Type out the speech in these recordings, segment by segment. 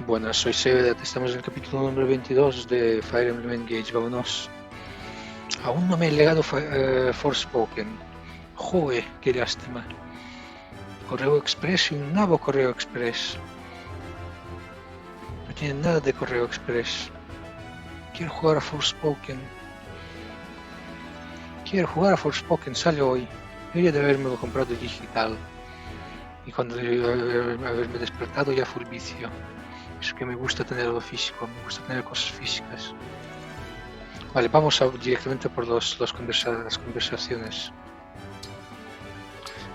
Buenas, soy Sevedat, estamos en el capítulo número 22 de Fire Emblem Engage, vámonos. Aún no me he legado Forspoken. Joder, qué lástima. Correo Express y un nuevo Correo Express. No tienen nada de Correo Express. Quiero jugar a Forspoken. Sale hoy. Debería de haberme comprado digital. Y cuando haberme despertado ya fue el vicio. Es que me gusta tener lo físico, me gusta tener cosas físicas. Vale, vamos directamente por las conversaciones.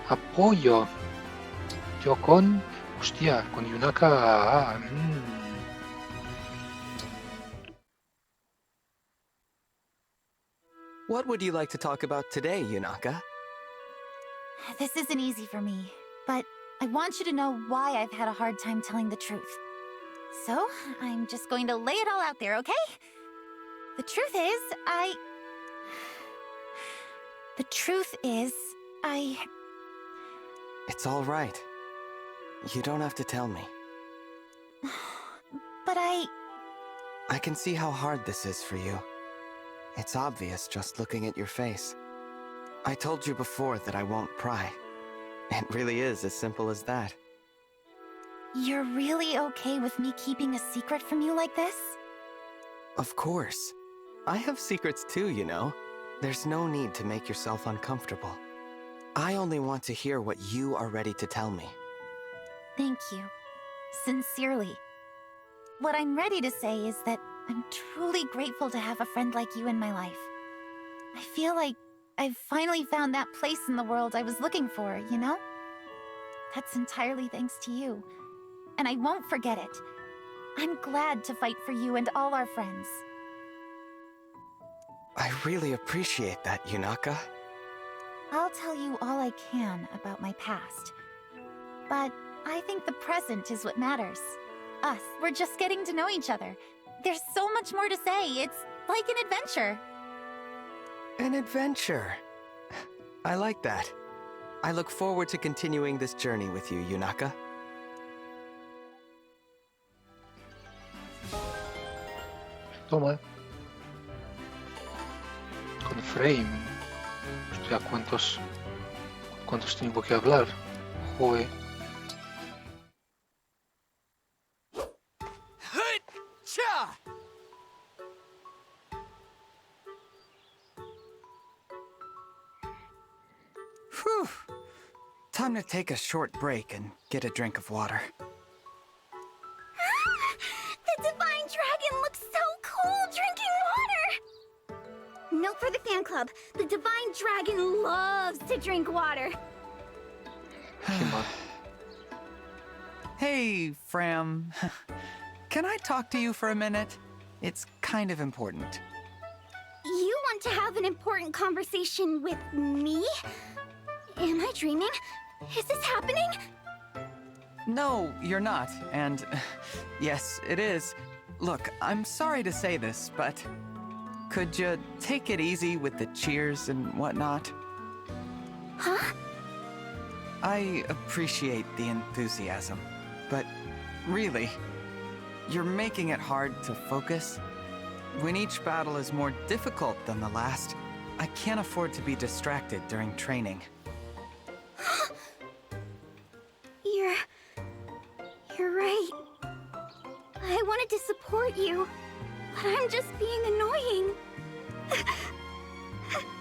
Apoyo. Yo con... Hostia, con Yunaka... What would you like to talk about today, Yunaka? This isn't easy for me, but I want you to know why I've had a hard time telling the truth. So, I'm just going to lay it all out there, okay? The truth is, It's all right. You don't have to tell me. But I can see how hard this is for you. It's obvious just looking at your face. I told you before that I won't pry. It really is as simple as that. You're really okay with me keeping a secret from you like this? Of course. I have secrets too, you know. There's no need to make yourself uncomfortable. I only want to hear what you are ready to tell me. Thank you. Sincerely. What I'm ready to say is that I'm truly grateful to have a friend like you in my life. I feel like I've finally found that place in the world I was looking for, you know? That's entirely thanks to you. And I won't forget it. I'm glad to fight for you and all our friends. I really appreciate that, Yunaka. I'll tell you all I can about my past. But I think the present is what matters. Us, we're just getting to know each other. There's so much more to say. It's like an adventure. An adventure. I like that. I look forward to continuing this journey with you, Yunaka. Toma. Con Frame. Hostia, ¿cuántos tengo que hablar? Joder. Whew. Time to take a short break and get a drink of water. The Divine Dragon looks so cool drinking water! Note for the fan club. The Divine Dragon loves to drink water. Hey, Fram. Can I talk to you for a minute? It's kind of important. You want to have an important conversation with me? Am I dreaming? Is this happening? No, you're not. And yes, it is. Look, I'm sorry to say this, but could you take it easy with the cheers and whatnot? Huh? I appreciate the enthusiasm, but really, you're making it hard to focus. When each battle is more difficult than the last, I can't afford to be distracted during training. You're right. I wanted to support you, but I'm just being annoying.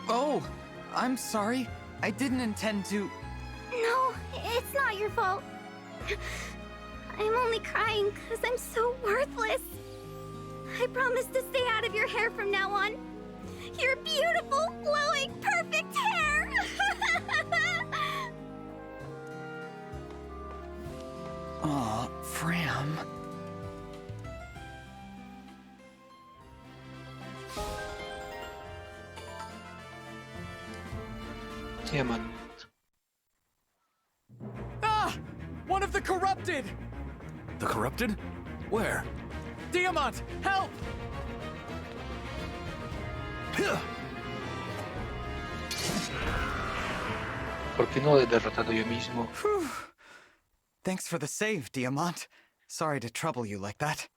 Oh, I'm sorry. I didn't intend to... No, it's not your fault. I'm only crying because I'm so worthless. I promise to stay out of your hair from now on. Your beautiful, flowing, perfect hair! Aw, Fram. Diamond. Ah! One of the corrupted! The corrupted? Where? Diamant, help! ¿Por qué no he derrotado yo mismo? Whew. Thanks for the save, Diamant. Sorry to trouble you like that.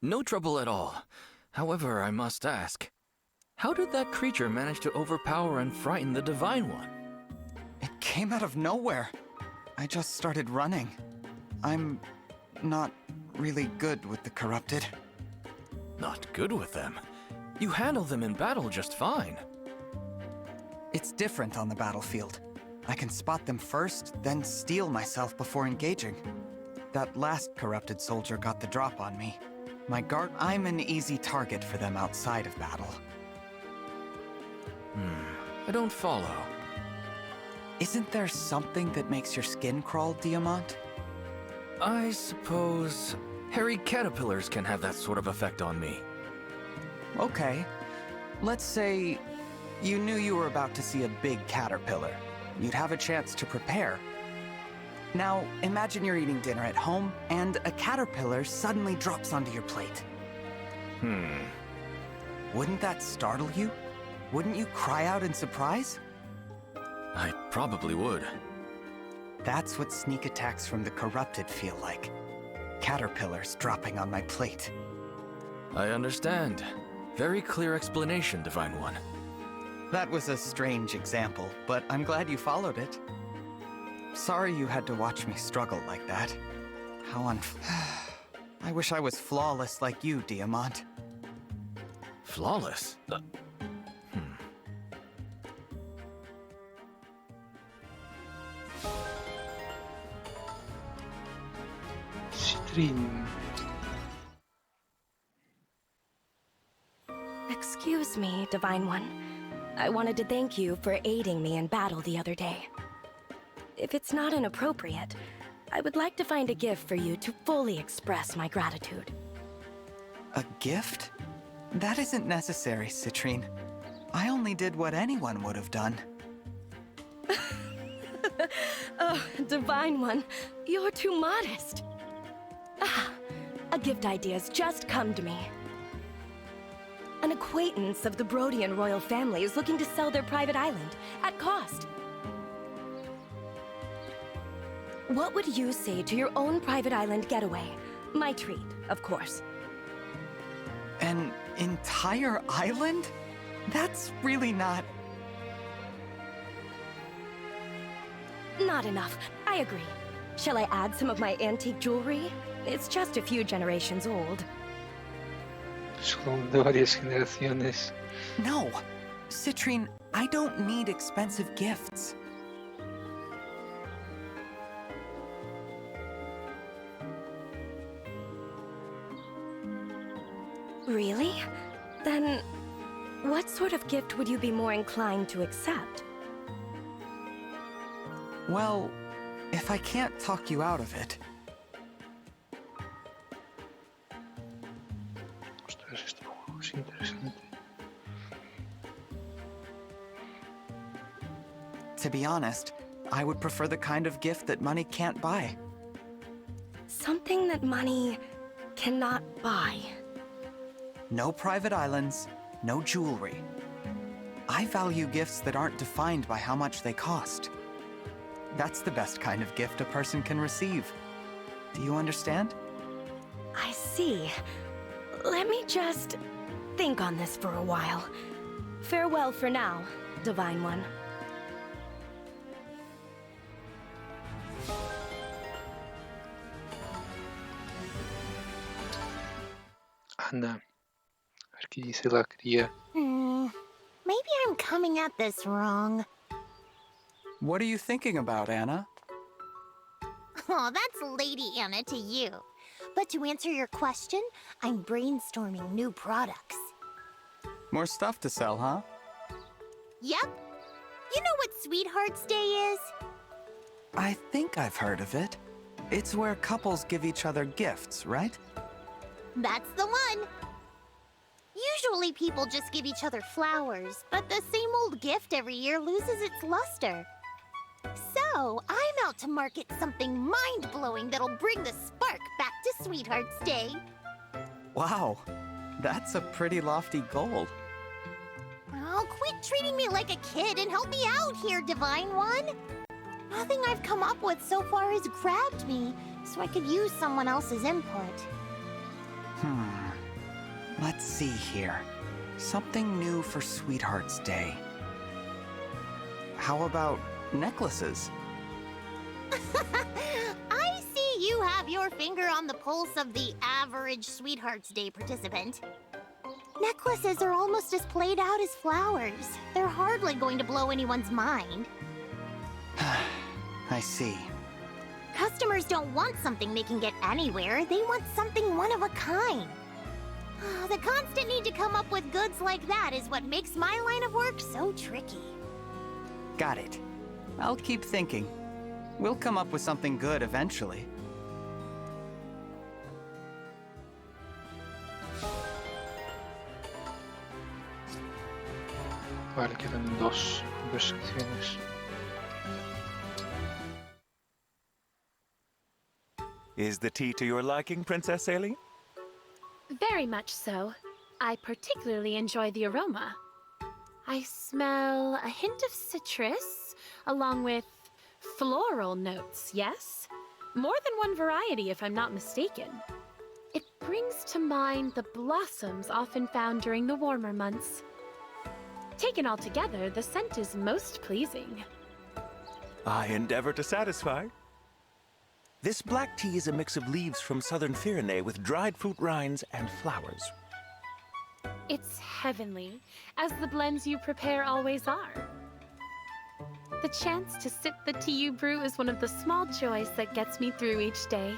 No trouble at all. However, I must ask, how did that creature manage to overpower and frighten the Divine One? It came out of nowhere. I just started running. I'm not really good with the corrupted. Not good with them. You handle them in battle just fine. It's different on the battlefield. I can spot them first, then steel myself before engaging. That last corrupted soldier got the drop on me. I'm an easy target for them outside of battle. I don't follow. Isn't there something that makes your skin crawl, Diamant? I suppose hairy caterpillars can have that sort of effect on me. Okay. Let's say you knew you were about to see a big caterpillar. You'd have a chance to prepare. Now, imagine you're eating dinner at home, and a caterpillar suddenly drops onto your plate. Wouldn't that startle you? Wouldn't you cry out in surprise? I probably would. That's what sneak attacks from the corrupted feel like. Caterpillars dropping on my plate. I understand. Very clear explanation, Divine One. That was a strange example, but I'm glad you followed it. Sorry you had to watch me struggle like that. I wish I was flawless like you, Diamant. Flawless? Citrine. Excuse me, Divine One. I wanted to thank you for aiding me in battle the other day. If it's not inappropriate, I would like to find a gift for you to fully express my gratitude. A gift? That isn't necessary, Citrine. I only did what anyone would have done. Oh, Divine One, you're too modest. A gift idea's just come to me. An acquaintance of the Brodian royal family is looking to sell their private island at cost. What would you say to your own private island getaway? My treat, of course. An entire island? That's really not... Not enough. I agree. Shall I add some of my antique jewelry? It's just a few generations old. Son de varias generaciones. No! Citrine, I don't need expensive gifts. Really? Then, what sort of gift would you be more inclined to accept? Well, if I can't talk you out of it... Ostras, este juego es interesante. To be honest, I would prefer the kind of gift that money can't buy. Something that money cannot buy. No private islands, no jewelry. I value gifts that aren't defined by how much they cost. That's the best kind of gift a person can receive. Do you understand? I see. Let me just think on this for a while. Farewell for now, Divine One. Anda. A ver qué dice la cría. Maybe I'm coming at this wrong. What are you thinking about, Anna? Oh, that's Lady Anna to you. But to answer your question, I'm brainstorming new products. More stuff to sell, huh? Yep. You know what Sweethearts Day is? I think I've heard of it. It's where couples give each other gifts, right? That's the one. Usually people just give each other flowers, but the same old gift every year loses its luster. So, I'm out to market something mind-blowing that'll bring the spark back to Sweethearts Day. Wow, that's a pretty lofty goal. Oh, quit treating me like a kid and help me out here, Divine One. Nothing I've come up with so far has grabbed me, so I could use someone else's input. Let's see here. Something new for Sweetheart's Day. How about necklaces? I see you have your finger on the pulse of the average Sweetheart's Day participant. Necklaces are almost as played out as flowers. They're hardly going to blow anyone's mind. I see. Customers don't want something they can get anywhere. They want something one of a kind. The constant need to come up with goods like that is what makes my line of work so tricky. Got it. I'll keep thinking. We'll come up with something good eventually. Vale, quedan dos conversaciones. Is the tea to your liking, Princess Aileen? Very much so. I particularly enjoy the aroma. I smell a hint of citrus, along with floral notes, yes? More than one variety, if I'm not mistaken. It brings to mind the blossoms often found during the warmer months. Taken all together, the scent is most pleasing. I endeavor to satisfy. This black tea is a mix of leaves from southern Pyrenees with dried fruit rinds and flowers. It's heavenly, as the blends you prepare always are. The chance to sip the tea you brew is one of the small joys that gets me through each day.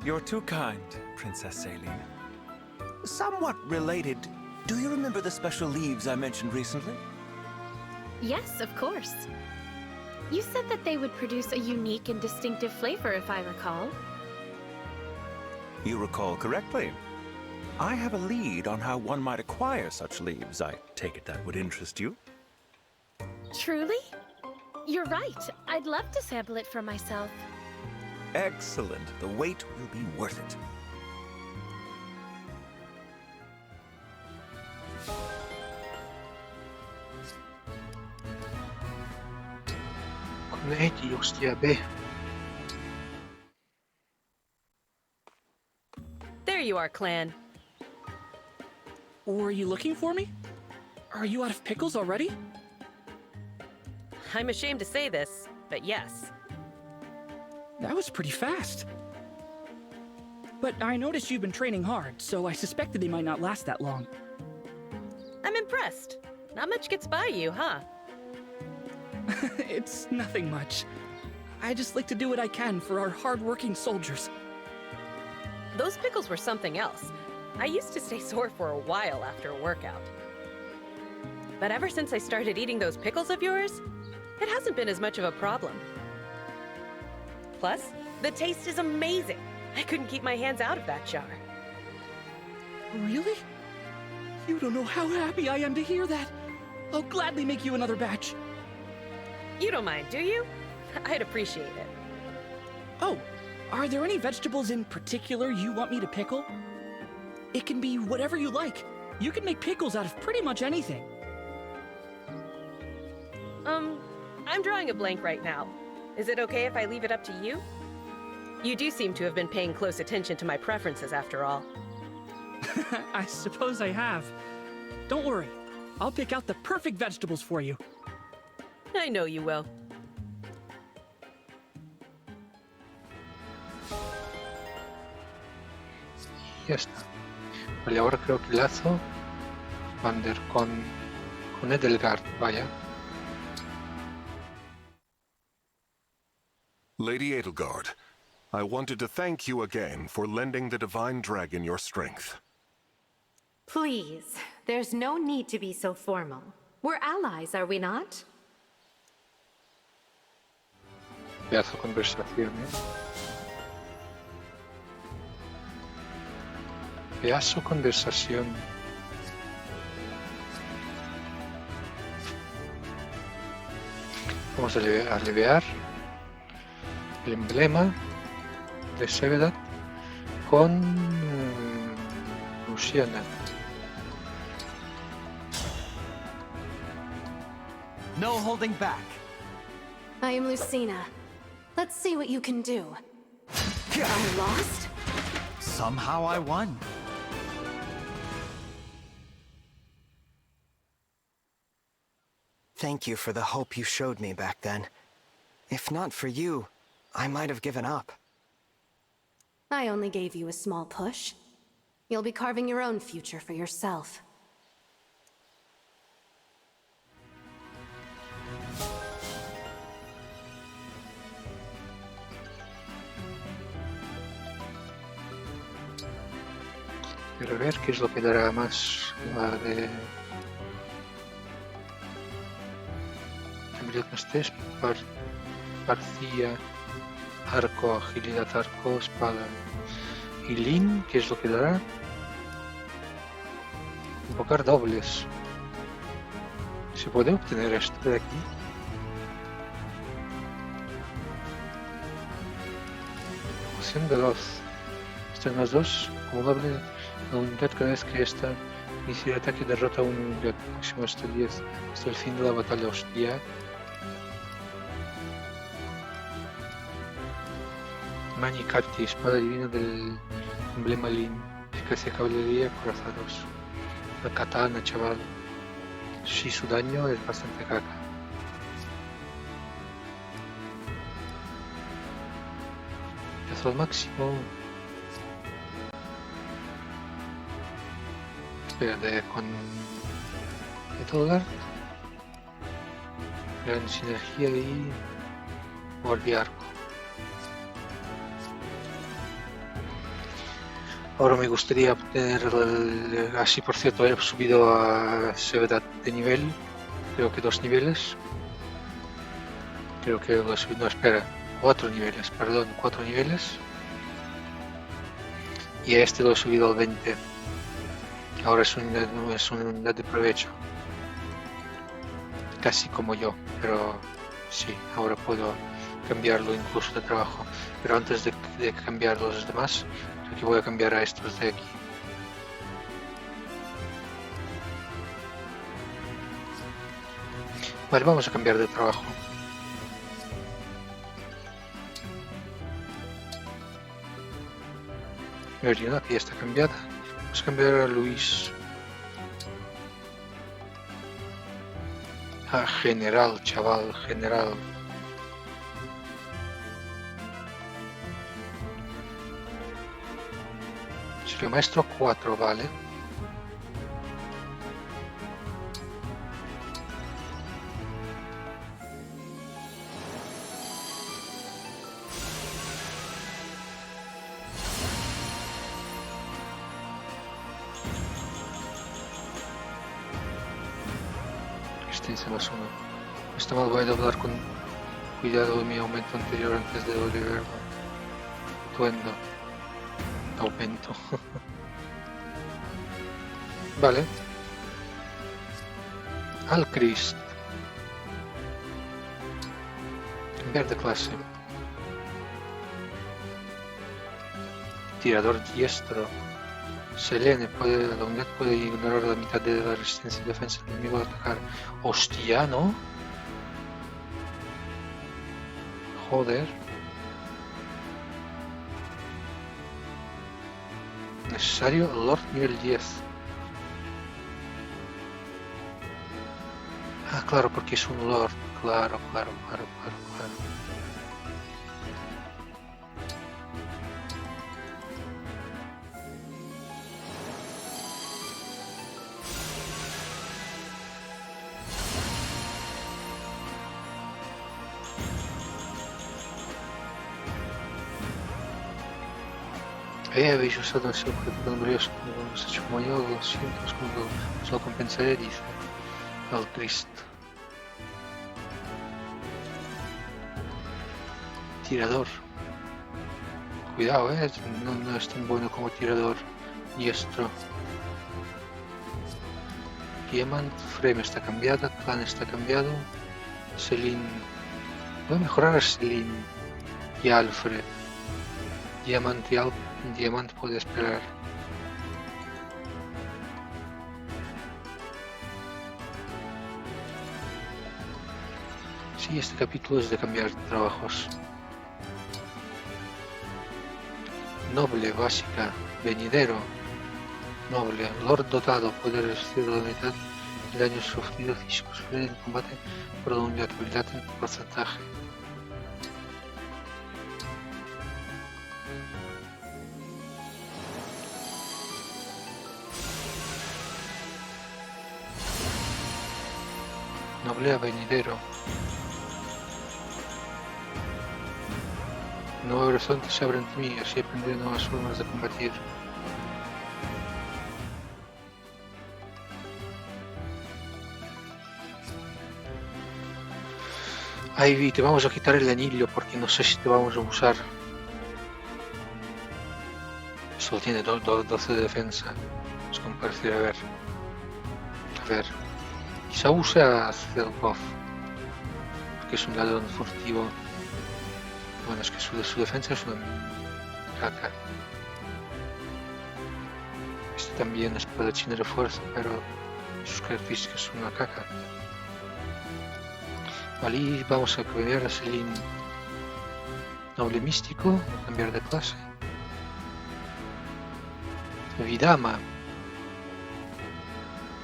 You're too kind, Princess Aileen. Somewhat related, do you remember the special leaves I mentioned recently? Yes, of course. You said that they would produce a unique and distinctive flavor, if I recall. You recall correctly. I have a lead on how one might acquire such leaves. I take it that would interest you. Truly? You're right. I'd love to sample it for myself. Excellent. The wait will be worth it. Con Eddie, ostia, beh. There you are, Clan. Were you looking for me? Are you out of pickles already? I'm ashamed to say this, but yes. That was pretty fast. But I noticed you've been training hard, so I suspected they might not last that long. I'm impressed. Not much gets by you, huh? It's nothing much. I just like to do what I can for our hard-working soldiers. Those pickles were something else. I used to stay sore for a while after a workout. But ever since I started eating those pickles of yours, it hasn't been as much of a problem. Plus, the taste is amazing. I couldn't keep my hands out of that jar. Really? You don't know how happy I am to hear that. I'll gladly make you another batch. You don't mind, do you? I'd appreciate it. Oh, are there any vegetables in particular you want me to pickle? It can be whatever you like. You can make pickles out of pretty much anything. I'm drawing a blank right now. Is it okay if I leave it up to you? You do seem to have been paying close attention to my preferences after all. I suppose I have. Don't worry. I'll pick out the perfect vegetables for you. I know you will. Ya está. Vale, ahora creo que lazo Vander con Edelgard, vaya. Lady Edelgard, I wanted to thank you again for lending the Divine Dragon your strength. Please, there's no need to be so formal. We're allies, are we not? Pedazo de conversación, ¿eh? Pedazo de conversación. Vamos a aliviar el emblema de Sevedat con Luciana. No holding back. I am Lucina. Let's see what you can do. I lost? Somehow I won. Thank you for the hope you showed me back then. If not for you, I might have given up. I only gave you a small push. You'll be carving your own future for yourself. Quiero ver qué es lo que dará más la de habilidad más test, parcilla, arco, agilidad, arco, espada. Y Lin, ¿qué es lo que dará? Invocar dobles. ¿Se puede obtener esto de aquí? Acción veloz. Están los dos como doble. La unidad cada vez que esta inicia el ataque derrota a una unidad máximo hasta 10 hasta el fin de la batalla. Hostia. Manicati, espada divina del Emblema Lin. Eficacia caballería, corazados. La katana, chaval. Sí, su daño es bastante caca. Empiezo al máximo. Espérate, con Etelgard. Gran sinergia y guardiarco. Ahora me gustaría obtener así, por cierto, he subido a severidad de nivel, creo que 2 niveles. Creo que lo he subido, no, espera, 4 niveles, perdón, 4 niveles. Y a este lo he subido al 20. Ahora es una unidad de provecho. Casi como yo, pero sí, ahora puedo cambiarlo incluso de trabajo. Pero antes de cambiar los demás, aquí voy a cambiar a estos de aquí. Vale, vamos a cambiar de trabajo. Verina, que ya está cambiada. Vamos a cambiar a Luis. A general, chaval, general. Sería maestro 4, vale. Resistencia más 1. Está mal, voy a doblar con cuidado mi aumento anterior antes de volver. Tuendo. Aumento. Vale. Alcrist. Cambiar de clase. Tirador diestro. Selene, la unidad puede ignorar la mitad de la resistencia y defensa del enemigo al atacar. Hostia, ¿no? Joder. Necesario Lord nivel 10. Ah, claro, porque es un Lord. Claro. Habéis usado ese objeto tan valioso como hemos hecho como yo, lo siento, os lo compensaré, dice Alcrist. Tirador. Cuidado, no es tan bueno como tirador diestro. Diamant, Frame está cambiada, Clan está cambiado. Celine. Voy a mejorar a Celine y a Alfred. Diamante puede esperar. Sí, este capítulo es de cambiar trabajos. Noble, básica, venidero. Noble, Lord dotado, puede resistir la mitad del daño sufrido físico sufrido en combate por una habilidad en porcentaje. Noble a venidero. Un nuevo horizonte se abre ante mí, así aprenderé nuevas formas de combatir. Ivy, te vamos a quitar el anillo porque no sé si te vamos a usar. Solo tiene 12 de defensa. Es como parecer, a ver. Quizá use a Zelkov, porque es un ladrón furtivo. Bueno, es que su defensa es una caca. Este también es espadachín de refuerzo, pero sus características son una caca. Vale, y vamos a cambiar a Selin Noble Místico, cambiar de clase. Vidama.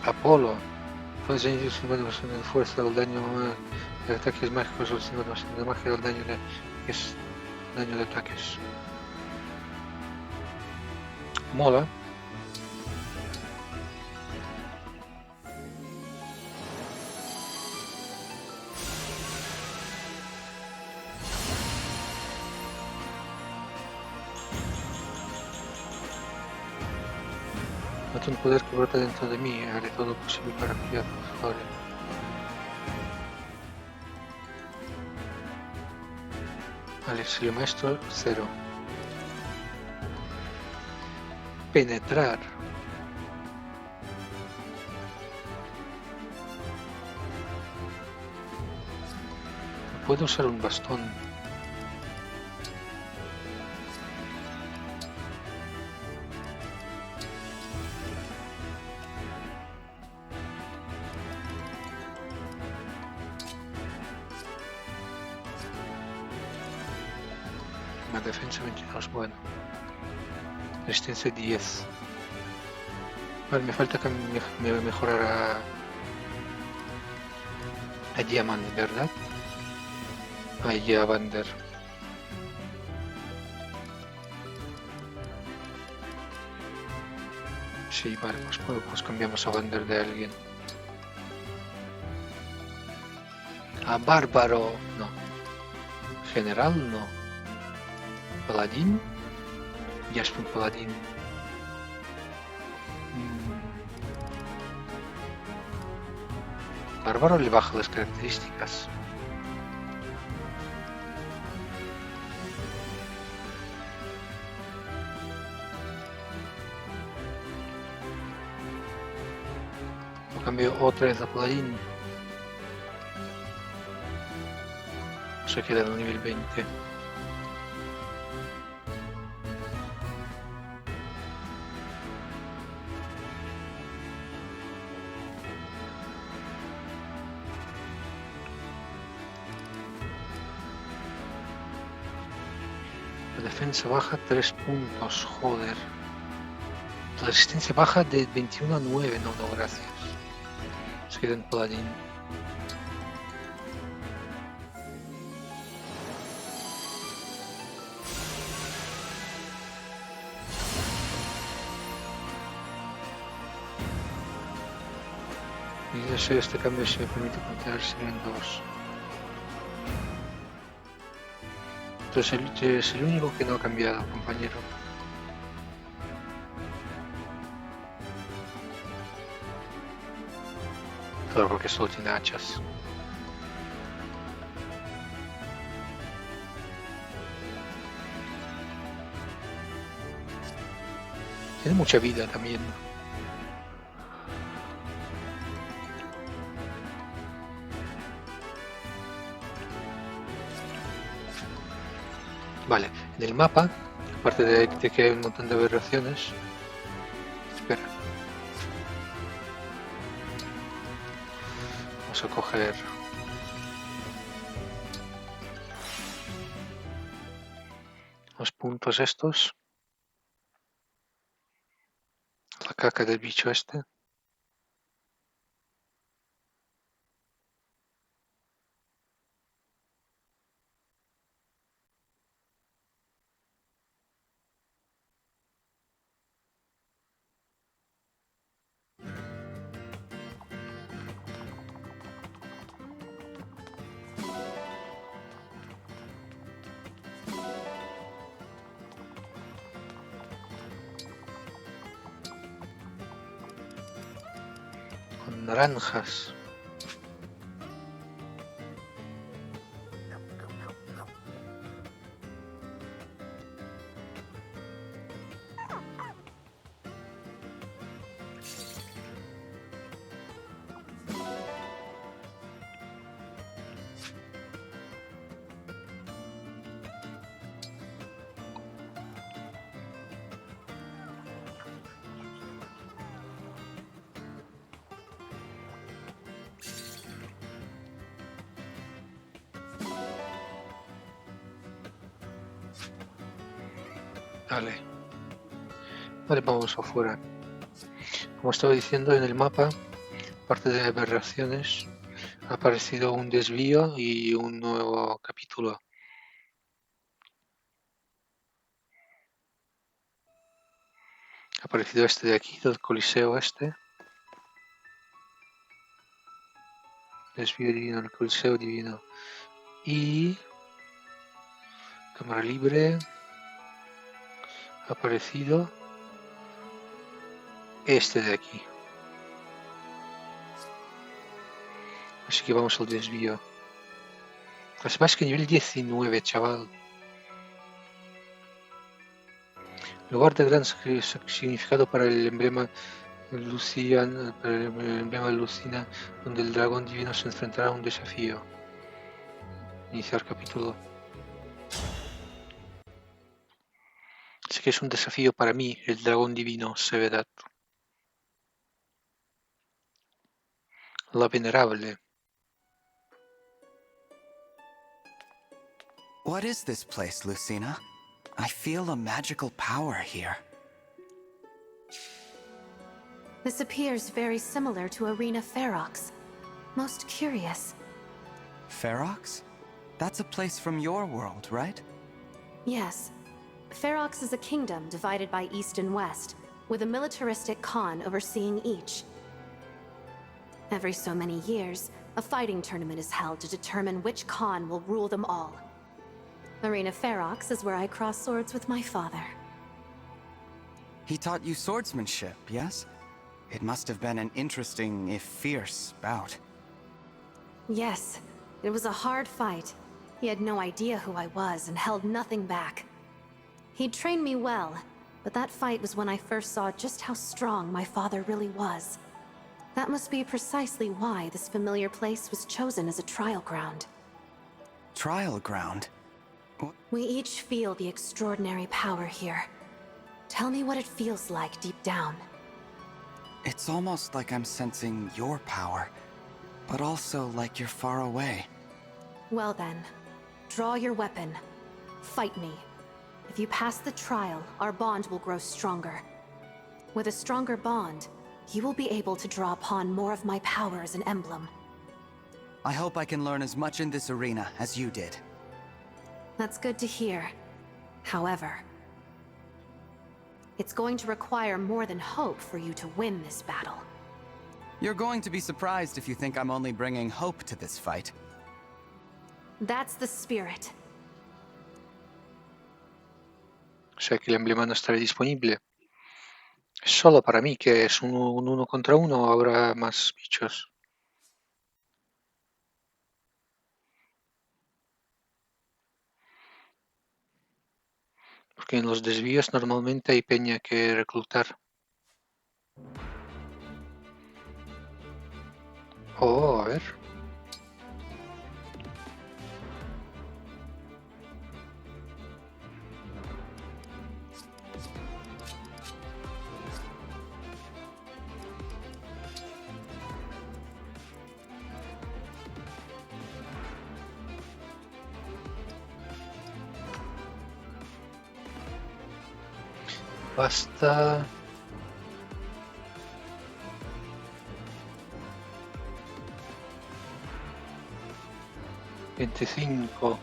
Apolo. Puedes añadir 50% de fuerza del daño de ataques mágicos o el 50% de magia del daño de ataques. Mola. Noto un poder que brota dentro de mí, haré todo lo posible para cuidar por favor. Vale, soy maestro 0. Penetrar. Puedo usar un bastón. Defensa 22, bueno. Resistencia 10. Vale, me falta que me mejorara a Diamant, ¿verdad? A Yavander. Sí, vale, pues cambiamos a Vander de alguien. A Bárbaro, no. General, no. Paladín, ya es un paladín. Bárbaro le baja las características. Lo cambio otra vez a paladín. Se queda en el nivel 20. Defensa baja 3 puntos, joder. La resistencia baja de 21 a 9, no, gracias. Se queda en paladín. Y deseo este cambio si me permite contenerse en 2. Es el único que no ha cambiado, compañero. Claro, porque solo tiene hachas. Tiene mucha vida también. Vale, en el mapa, aparte de que hay un montón de aberraciones, espera. Vamos a coger Los puntos estos. La caca del bicho este. Con naranjas. Vale. Vale, vamos afuera. Como estaba diciendo, en el mapa, aparte de aberraciones, ha aparecido un desvío y un nuevo capítulo. Ha aparecido este de aquí, del Coliseo este. Desvío divino, el Coliseo divino. Y cámara libre. Ha aparecido este de aquí. Así que vamos al desvío. Lo que pasa es que nivel 19, chaval. Lugar de gran significado para el emblema Lucina, donde el dragón divino se enfrentará a un desafío. Iniciar capítulo. Sé que es un desafío para mí, el dragón divino, Sevedat. La venerable. What is this place, Lucina? I feel a magical power here. This appears very similar to Arena Ferox. Most curious. Ferox? That's a place from your world, right? Yes. Ferox is a kingdom divided by east and west, with a militaristic Khan overseeing each. Every so many years, a fighting tournament is held to determine which Khan will rule them all. Arena Ferox is where I cross swords with my father. He taught you swordsmanship, yes? It must have been an interesting, if fierce, bout. Yes, it was a hard fight. He had no idea who I was and held nothing back. He'd trained me well, but that fight was when I first saw just how strong my father really was. That must be precisely why this familiar place was chosen as a trial ground. Trial ground? We each feel the extraordinary power here. Tell me what it feels like deep down. It's almost like I'm sensing your power, but also like you're far away. Well then, draw your weapon. Fight me. If you pass the trial, our bond will grow stronger. With a stronger bond, you will be able to draw upon more of my power as an emblem. I hope I can learn as much in this arena as you did. That's good to hear. However, it's going to require more than hope for you to win this battle. You're going to be surprised if you think I'm only bringing hope to this fight. That's the spirit. O sea que el emblema no estará disponible. Es solo para mí, que es un uno contra uno, o habrá más bichos. Porque en los desvíos normalmente hay peña que reclutar. Oh, a ver. Basta. $25.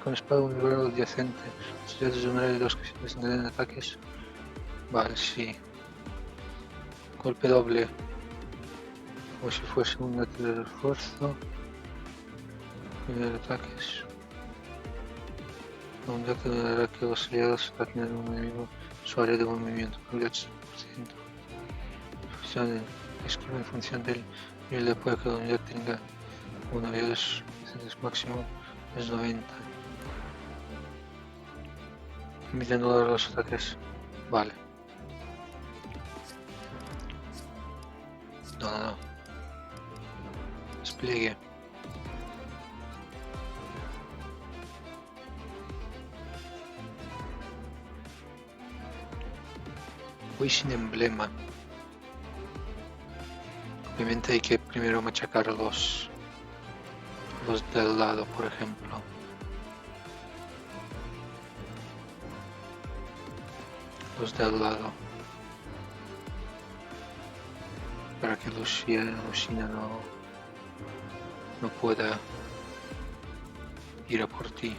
Con espada un nivel adyacente. Si ya un área de los que se presentan ataques. Vale, sí. Golpe doble. Como si fuese un ataque de refuerzo. Nivel de ataques. Un dato dará que los aliados ataquen a un enemigo en su área de movimiento. Por el 80%. Esquiva en función del nivel de apoyo que la unidad tenga. Un aliado es máximo es 90. Permitiendo dar los ataques. Vale. No. Despliegue. Voy sin emblema. Obviamente hay que primero machacar los del lado, por ejemplo. Los del lado. Para que Lucina no pueda ir a por ti.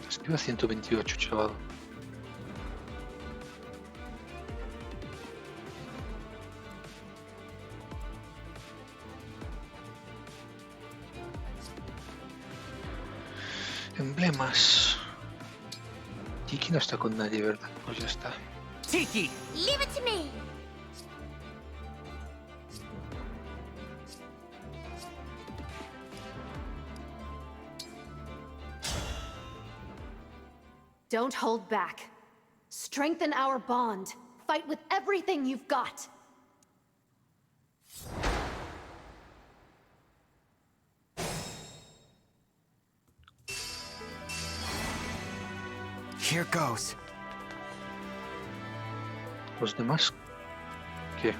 Escriba 128, chaval. Emblemas. Tiki no está con nadie, ¿verdad? Pues ya está. Tiki! Leave it to me. Don't hold back. Strengthen our bond. Fight with everything you've got. Here goes. Los demás, ¿qué?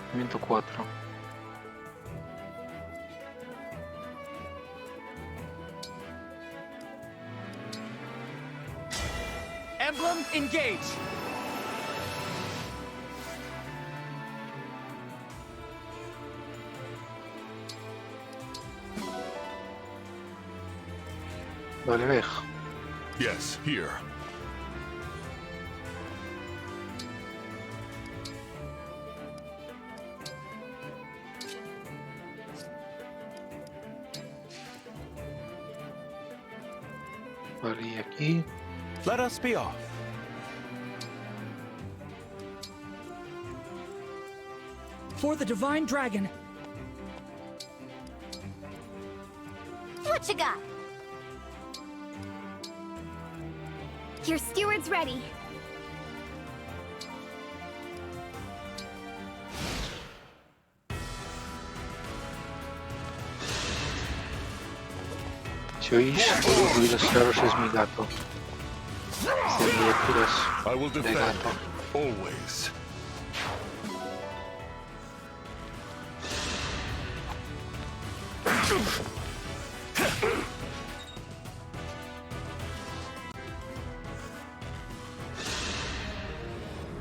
Movimiento 4. Emblem, engage! Vale, ver. Yes, here. Vale, y aquí. Let us be off. For the Divine Dragon! What you got? Your steward's ready. Si oís ruidos raros es mi gato. Hace criaturas I will de defend, gato. always.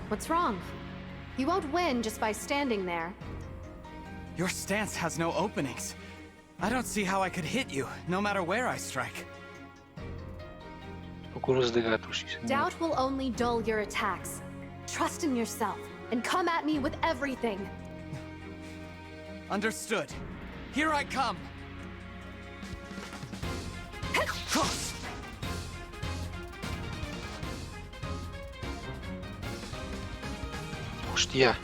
What's wrong? You won't win just by standing there. Your stance has no openings. I don't see how I could hit you, no matter where I strike. Oculos de gato, sí señor. Doubt will only dull your attacks. Trust in yourself, and come at me with everything. Understood. Here I come. Hostia.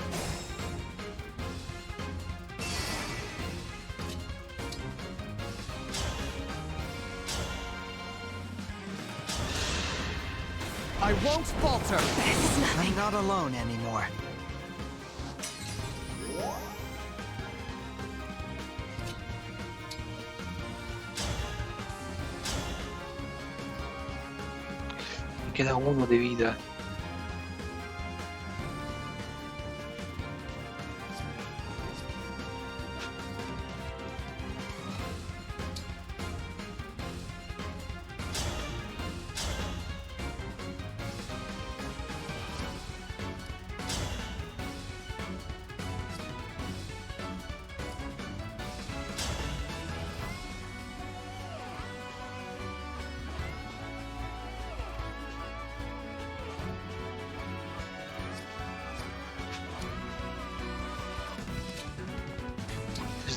I won't falter. I'm not alone anymore. Me queda uno de vida.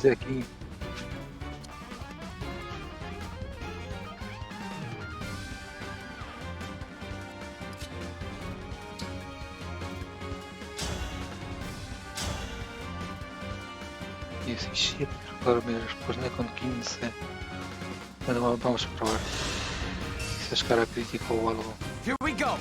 desde aquí. $17, claro, me responde con 15. Bueno, vamos a probar. Quizás cara crítico o algo. Here we go.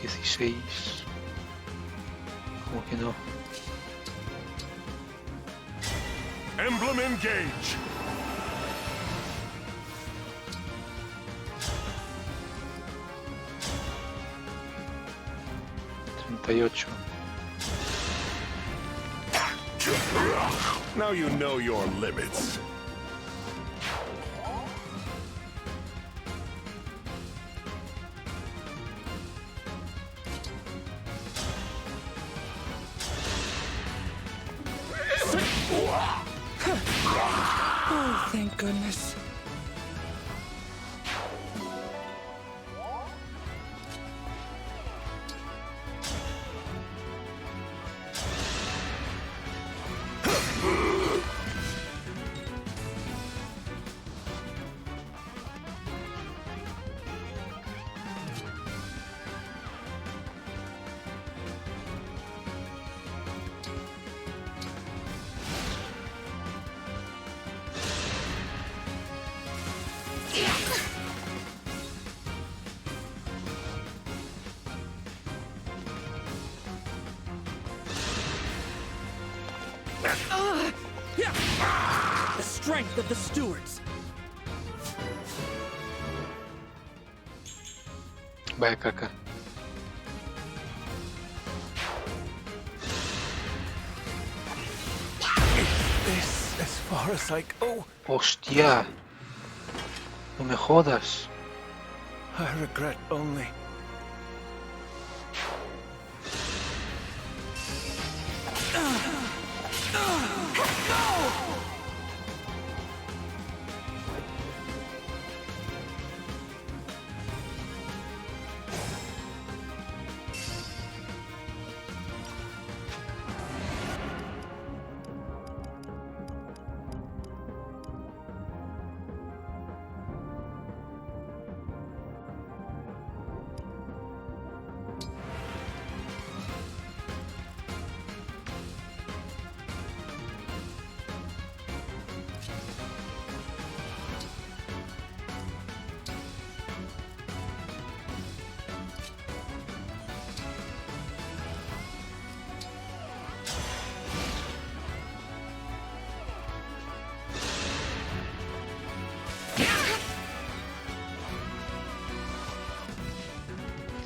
16. ¿Cómo que no? Emblem engage! Now you know your limits. Oh, thank goodness. The strength of the stewards. Vaya caca. This as far as I go. Hostia. No me jodas. I regret only.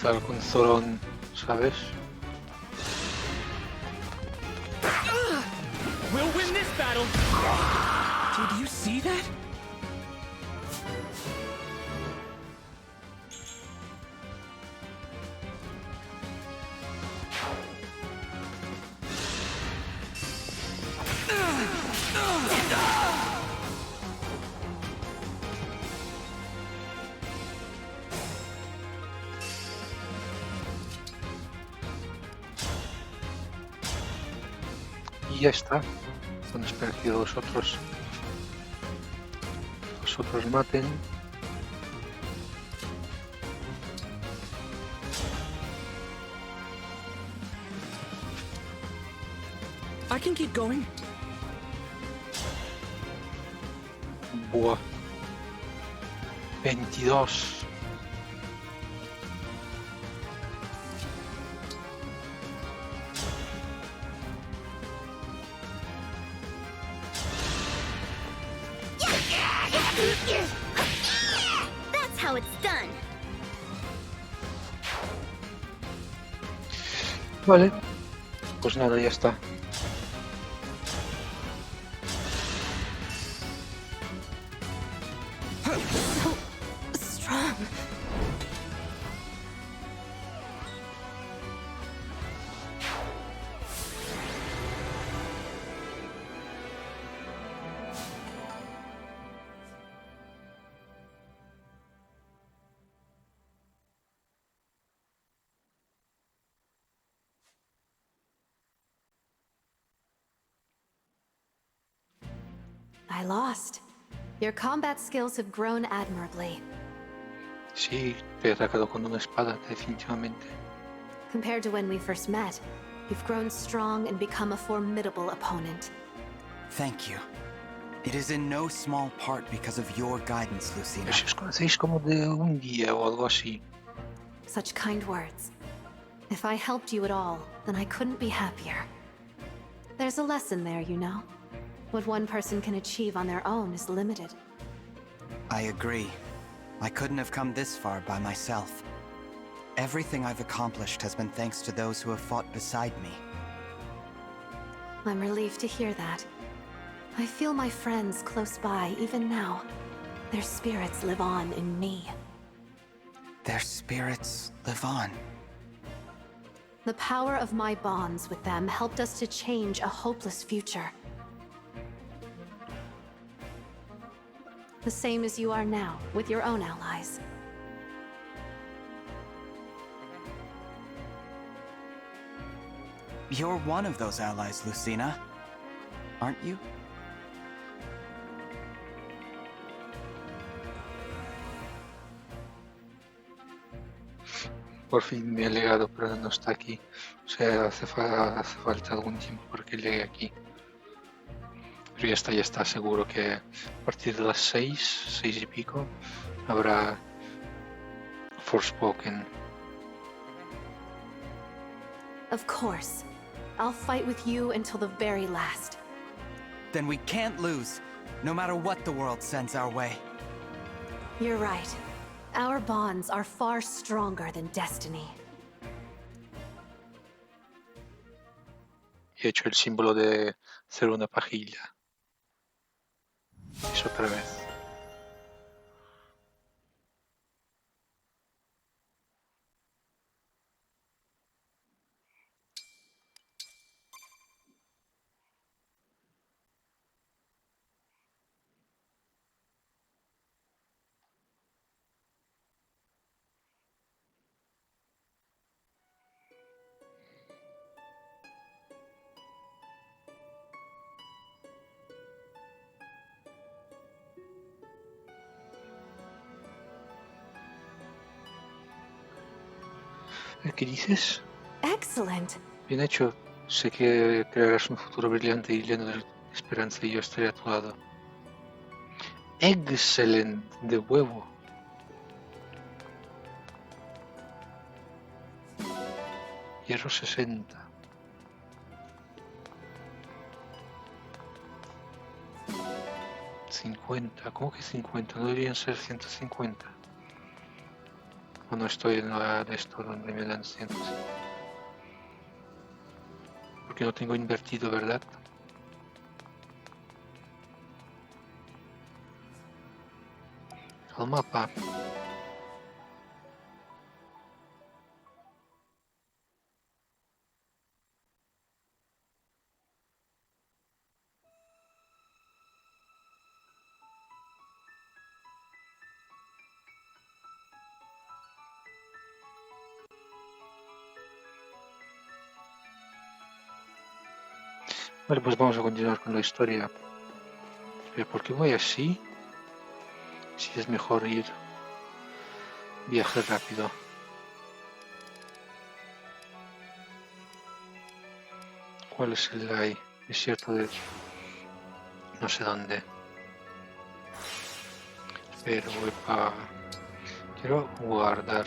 Claro, con Zoron, ¿sabes? We'll win this battle. Did you see that? Y ya está. Solo espero que los otros maten. I can keep going. Buah. 22. That's how it's done. Vale. Pues nada, ya está. Strong. I lost. Your combat skills have grown admirably. Sí, te he atacado con una espada, definitivamente. Compared to when we first met, you've grown strong and become a formidable opponent. Thank you. It is in no small part because of your guidance, Lucina. Pero si os conocéis como de un día o algo así. Such kind words. If I helped you at all, then I couldn't be happier. There's a lesson there, you know. What one person can achieve on their own is limited. I agree. I couldn't have come this far by myself. Everything I've accomplished has been thanks to those who have fought beside me. I'm relieved to hear that. I feel my friends close by even now. Their spirits live on in me. Their spirits live on. The power of my bonds with them helped us to change a hopeless future. The same as you are now, with your own allies. You're one of those allies, Lucina. Aren't you? Por fin me ha llegado, pero no está aquí. O sea, hace falta algún tiempo para que llegue aquí. Pero ya está seguro que a partir de las 6 y pico, habrá Forspoken. Of course. I'll fight with you until the very last. Then we can't lose, no matter what the world sends our way. You're right. Our bonds are far stronger than destiny. He hecho el símbolo de hacer una pajilla. Es otra vez. ¿Qué dices? Excellent. Bien hecho. Sé que crearás un futuro brillante y lleno de esperanza y yo estaré a tu lado. Excellent, de huevo. Hierro 60. ¿50? ¿Cómo que 50? ¿No deberían ser 150? O no estoy en la de esto donde me dan 150. Porque no tengo invertido, ¿verdad? Al mapa. Vale, pues vamos a continuar con la historia. Pero ¿por qué voy así? Si es mejor ir viaje rápido. ¿Cuál es el hay? Desierto de no sé dónde. Pero voy para... Quiero guardar.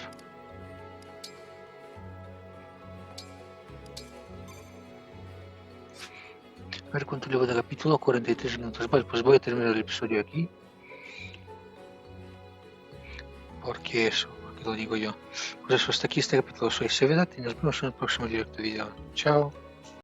A ver cuánto llevo de capítulo, 43 minutos. Vale, pues voy a terminar el episodio aquí. Porque lo digo yo. Pues eso, hasta aquí este capítulo. Soy Sevedat y nos vemos en el próximo directo de video. Chao.